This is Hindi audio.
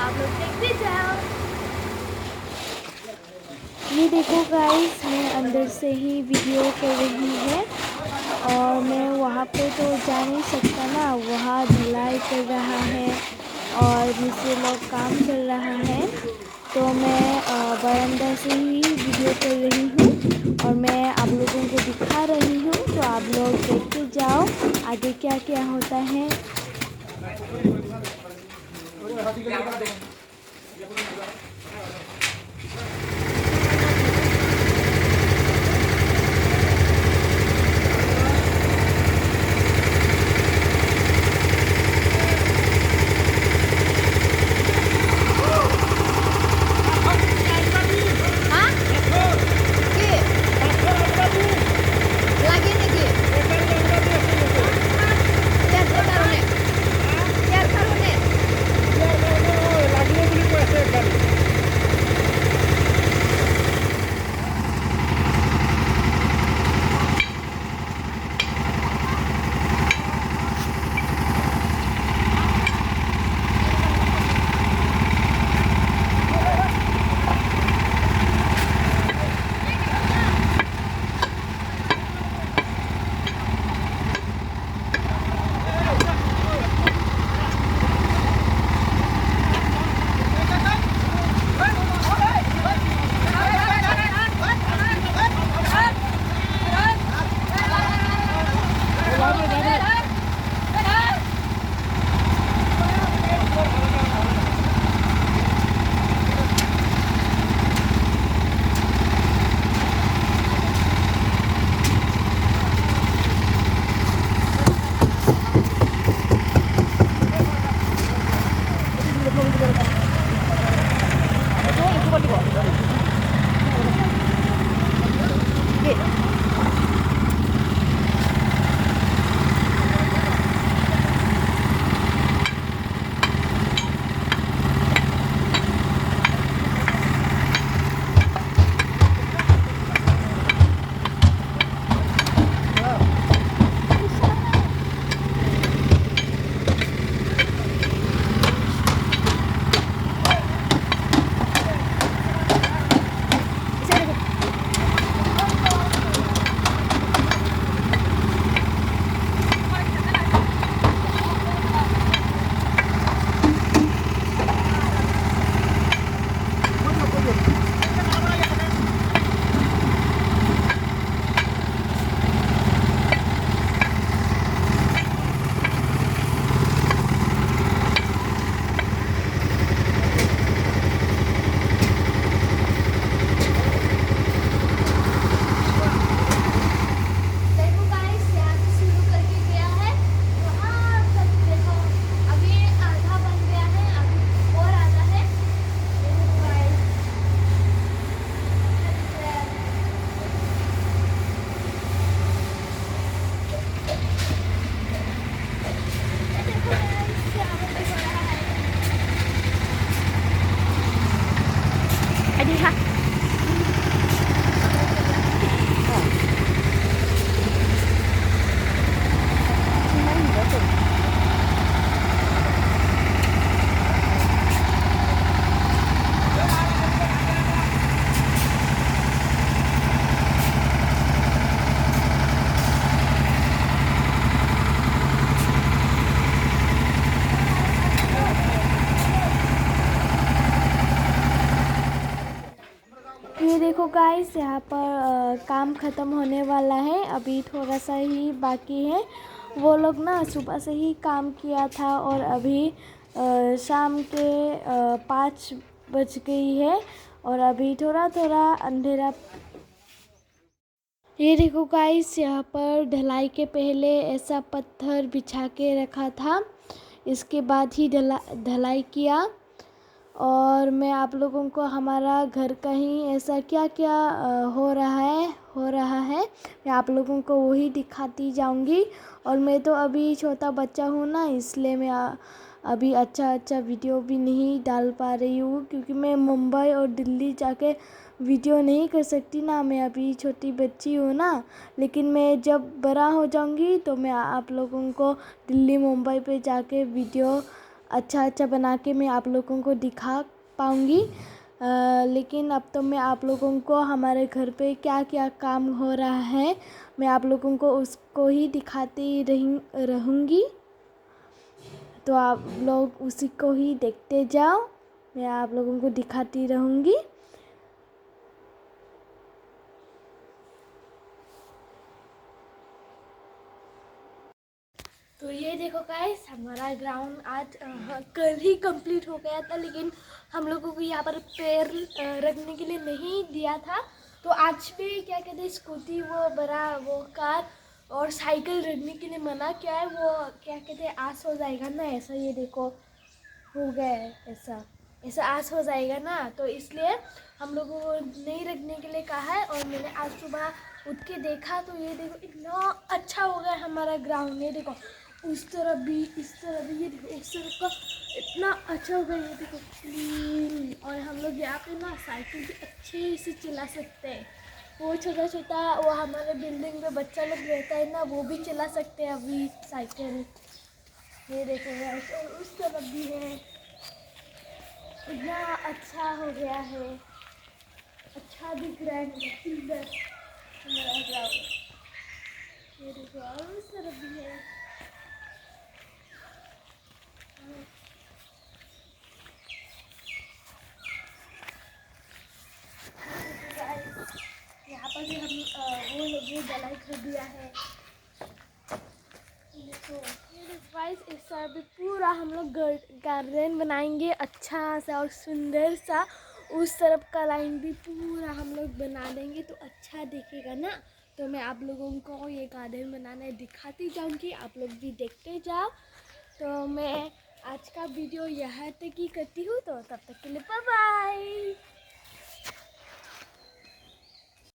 आप लोग देखते जाओ। ये देखो गाइस, मैं अंदर से ही वीडियो कर रही है और मैं वहाँ पे तो जा नहीं सकता ना, वहाँ ढलाई कर रहा है और मिस्त्री लोग काम कर रहा है, तो मैं बरामदा से ही वीडियो कर रही हूँ और मैं आप लोगों को दिखा रही हूँ। तो आप लोग देखते जाओ आगे क्या क्या होता है। ये देखो गाइस, यहाँ पर काम ख़त्म होने वाला है, अभी थोड़ा सा ही बाकी है। वो लोग ना सुबह से ही काम किया था और अभी शाम के 5 बज गई है और अभी थोड़ा थोड़ा अंधेरा। ये देखो गाइस, यहाँ पर ढलाई के पहले ऐसा पत्थर बिछा के रखा था, इसके बाद ही ढलाई किया। और मैं आप लोगों को हमारा घर का ही ऐसा क्या क्या हो रहा है मैं आप लोगों को वही दिखाती जाऊंगी। और मैं तो अभी छोटा बच्चा हूँ ना, इसलिए मैं अभी अच्छा वीडियो भी नहीं डाल पा रही हूँ, क्योंकि मैं मुंबई और दिल्ली जाके वीडियो नहीं कर सकती ना, मैं अभी छोटी बच्ची हूँ ना। लेकिन मैं जब बड़ा हो जाऊंगी तो मैं आप लोगों को दिल्ली मुंबई पे जाके वीडियो अच्छा अच्छा बना के मैं आप लोगों को दिखा पाऊँगी। लेकिन अब तो मैं आप लोगों को हमारे घर पे क्या क्या काम हो रहा है मैं आप लोगों को उसको ही दिखाती रहूँगी। तो आप लोग उसी को ही देखते जाओ, मैं आप लोगों को दिखाती रहूँगी। तो ये देखो गाइस, हमारा ग्राउंड आज कल ही कंप्लीट हो गया था, लेकिन हम लोगों को यहाँ पर पैर रखने के लिए नहीं दिया था। तो आज भी क्या कहते हैं, स्कूटी वो बड़ा वो कार और साइकिल रखने के लिए मना किया है। वो क्या कहते हैं, आस हो जाएगा ना ऐसा, ये देखो हो गया है ऐसा ऐसा आस हो जाएगा ना, तो इसलिए हम लोगों को नहीं रखने के लिए कहा है। और मैंने आज सुबह उठ के देखा तो ये देखो इतना अच्छा हो गया हमारा ग्राउंड। ये देखो उस तरफ भी इस तरफ भी, ये देखो उस तरफ का इतना अच्छा हो गया, ये देखो क्लीन। और हम लोग यहाँ पे ना साइकिल भी अच्छे से चला सकते हैं। वो छोटा छोटा वो हमारे बिल्डिंग में बच्चा लोग रहता है ना, वो भी चला सकते हैं अभी साइकिल। ये देखो गाइस, और उस तरफ भी है। इतना अच्छा हो गया है, अच्छा दिख रहा है, सुंदर हमारा ग्राउंड। ये देखो और उस तरफ भी है। यहाँ पर भी हम वो डलाई कर दिया है। देखो गाइस, इस तरह भी पूरा हम लोग गार्डन बनाएंगे अच्छा सा और सुंदर सा। उस तरफ का लाइन भी पूरा हम लोग बना देंगे तो अच्छा दिखेगा ना। तो मैं आप लोगों को ये गार्डन बनाना दिखाती जाऊंगी, आप लोग भी देखते जाओ। तो मैं आज का वीडियो यहाँ तक ही करती हूँ, तो तब तक के लिए बाय बाय।